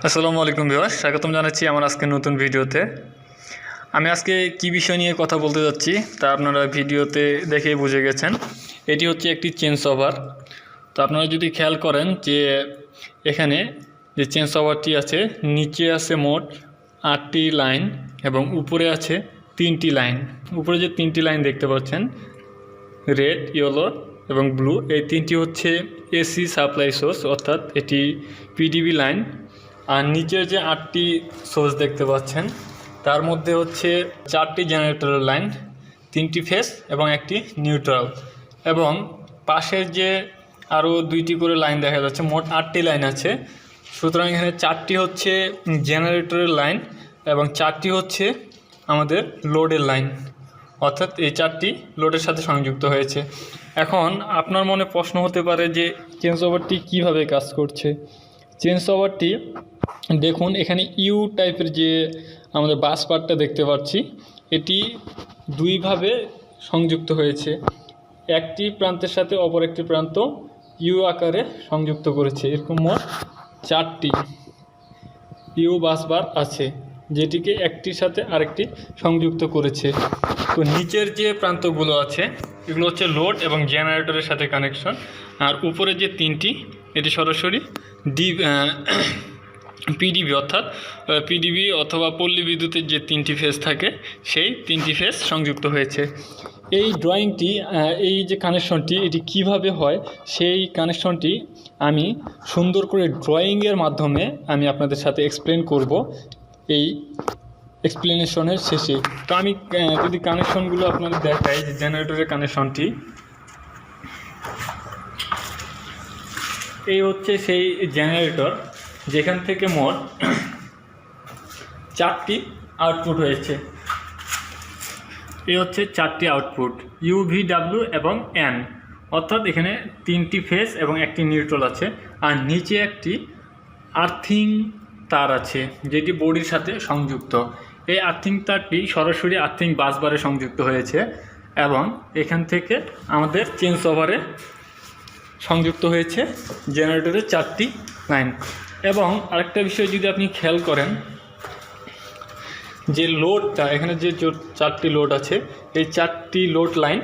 আসসালামু আলাইকুম ভিউয়ার্স, স্বাগতম জানাচ্ছি আমার আজকে নতুন ভিডিওতে। আমি আজকে কি বিষয় নিয়ে কথা বলতে যাচ্ছি তা আপনারা ভিডিওতে দেখেই বুঝে গেছেন। এটি হচ্ছে একটি চেঞ্জ ওভার। তো আপনারা যদি খেয়াল করেন যে এখানে যে চেঞ্জ ওভারটি আছে, নিচে আছে মোট 8টি লাইন এবং উপরে আছে 3টি লাইন। উপরে যে 3টি লাইন দেখতে পাচ্ছেন, রেড, ইয়েলো এবং ব্লু, এই 3টি হচ্ছে এসি সাপ্লাই সোর্স, অর্থাৎ এটি পিডিবি লাইন। আর নিচের যে 8টি সোর্স দেখতে পাচ্ছেন তার মধ্যে হচ্ছে 4টি জেনারেটরের লাইন, 3টি ফেজ এবং একটি নিউট্রাল, এবং পাশের যে আরও 2টি করে লাইন দেখা যাচ্ছে, মোট 8টি লাইন আছে। সুতরাং এখানে 4টি হচ্ছে জেনারেটরের লাইন এবং 4টি হচ্ছে আমাদের লোডের লাইন, অর্থাৎ এই 4টি লোডের সাথে সংযুক্ত হয়েছে। এখন আপনার মনে প্রশ্ন হতে পারে যে চেঞ্জ ওভারটি কীভাবে কাজ করছে। চেঞ্জ ওভারটি দেখুন, এখানে ইউ টাইপের যে আমাদের বাস পার্টটা দেখতে পাচ্ছি, এটি দুইভাবে সংযুক্ত হয়েছে। একটি প্রান্তের সাথে অপর একটি প্রান্ত ইউ আকারে সংযুক্ত করেছে। এরকম মোট 4টি ইউ বাস বার আছে, যেটিকে একটির সাথে আরেকটি সংযুক্ত করেছে। তো নিচের যে প্রান্তগুলো আছে এগুলো হচ্ছে লোড এবং জেনারেটরের সাথে কানেকশন, আর উপরে যে 3টি এটি সরাসরি পিডিবি, অর্থাৎ পিডিবি অথবা পল্লী বিদ্যুতের যে 3টি ফেজ থাকে সেই 3টি ফেজ সংযুক্ত হয়েছে। এই ড্রয়িংটি, এই যে কানেকশনটি, এটি কিভাবে হয় সেই কানেকশনটি আমি সুন্দর করে ড্রয়িংয়ের মাধ্যমে আমি আপনাদের সাথে এক্সপ্লেন করব এই এক্সপ্লেনেশনের শেষে। তো আমি যদি কানেকশনগুলো আপনাদের দেখাই, যে জেনারেটরের কানেকশনটি, এই হচ্ছে সেই জেনারেটর যেখান থেকে মোট 4টি আউটপুট হয়েছে। এই হচ্ছে 4টি আউটপুট, ইউ, ভি, ডাব্লিউ এবং এন, অর্থাৎ এখানে 3টি ফেজ এবং একটি নিউট্রাল আছে। আর নিচে একটি আর্থিং তার আছে যেটি বডির সাথে সংযুক্ত। এই আর্থিং তারটি সরাসরি আর্থিং বাসবারে সংযুক্ত হয়েছে এবং এখান থেকে আমাদের চেঞ্জ ওভারে সংযুক্ত হয়েছে জেনারেটরের 4টি লাইন। এবং আরেকটা বিষয় যদি আপনি খেয়াল করেন, যে লোডটা এখানে যে 4টি লোড আছে, এই 4টি লোড লাইন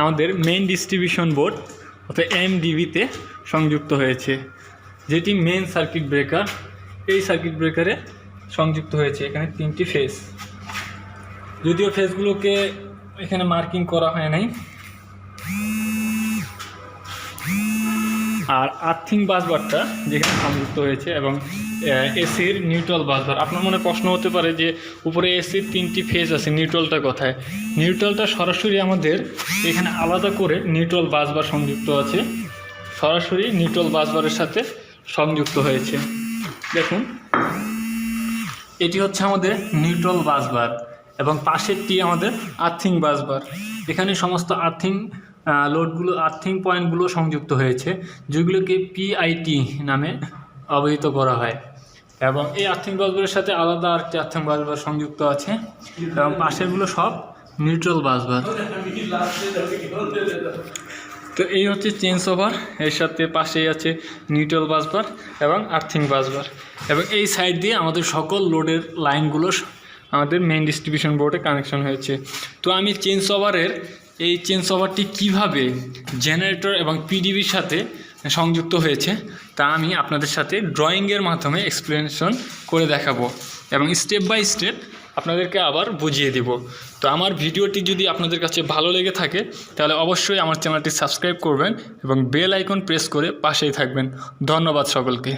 আমাদের মেইন ডিস্ট্রিবিউশন বোর্ড অর্থাৎ এমডিবিতে সংযুক্ত হয়েছে, যেটি মেইন সার্কিট ব্রেকার, এই সার্কিট ব্রেকারে সংযুক্ত হয়েছে। এখানে 3টি ফেজ, যদিও ফেজগুলোকে এখানে মার্কিং করা হয় নাই। আর আর্থিং বাসবারটা যেখানে সংযুক্ত হয়েছে এবং এসির নিউট্রাল বাসবার। আপনার মনে প্রশ্ন হতে পারে যে উপরে এসির 3টি ফেজ আছে, নিউট্রালটা কোথায়? নিউট্রালটা সরাসরি আমাদের এখানে আলাদা করে নিউট্রাল বাসবার সংযুক্ত আছে, সরাসরি নিউট্রাল বাসবারের সাথে সংযুক্ত হয়েছে। দেখুন, এটি হচ্ছে আমাদের নিউট্রাল বাসবার এবং পাশেরটি আমাদের আর্থিং বাসবার। এখানে সমস্ত আর্থিং লোডগুলো, আর্থিং পয়েন্টগুলো সংযুক্ত হয়েছে, যেগুলোকে পিআইটি নামে অবহিত করা হয়। এবং এই আর্থিং বাসবারের সাথে আলাদা আরেকটি আর্থিং বাসবার সংযুক্ত আছে এবং পাশেরগুলো সব নিউট্রাল বাসবার। তো এই হচ্ছে চেঞ্জ ওভার, এর সাথে পাশেই আছে নিউট্রাল বাসবার এবং আর্থিং বাসবার। এবং এই সাইড দিয়ে আমাদের সকল লোডের লাইনগুলো আমাদের মেইন ডিস্ট্রিবিউশন বোর্ডে কানেকশন হয়েছে। তো আমি চেঞ্জ ওভারের এই চেঞ্জ ওভারটি কীভাবে জেনারেটর এবং পিডিবির সাথে সংযুক্ত হয়েছে তা আমি আপনাদের সাথে ড্রয়িংয়ের মাধ্যমে এক্সপ্লেনেশন করে দেখাবো এবং স্টেপ বাই স্টেপ আপনাদেরকে আবার বুঝিয়ে দেব। তো আমার ভিডিওটি যদি আপনাদের কাছে ভালো লেগে থাকে তাহলে অবশ্যই আমার চ্যানেলটি সাবস্ক্রাইব করবেন এবং বেল আইকন প্রেস করে পাশেই থাকবেন। ধন্যবাদ সকলকে।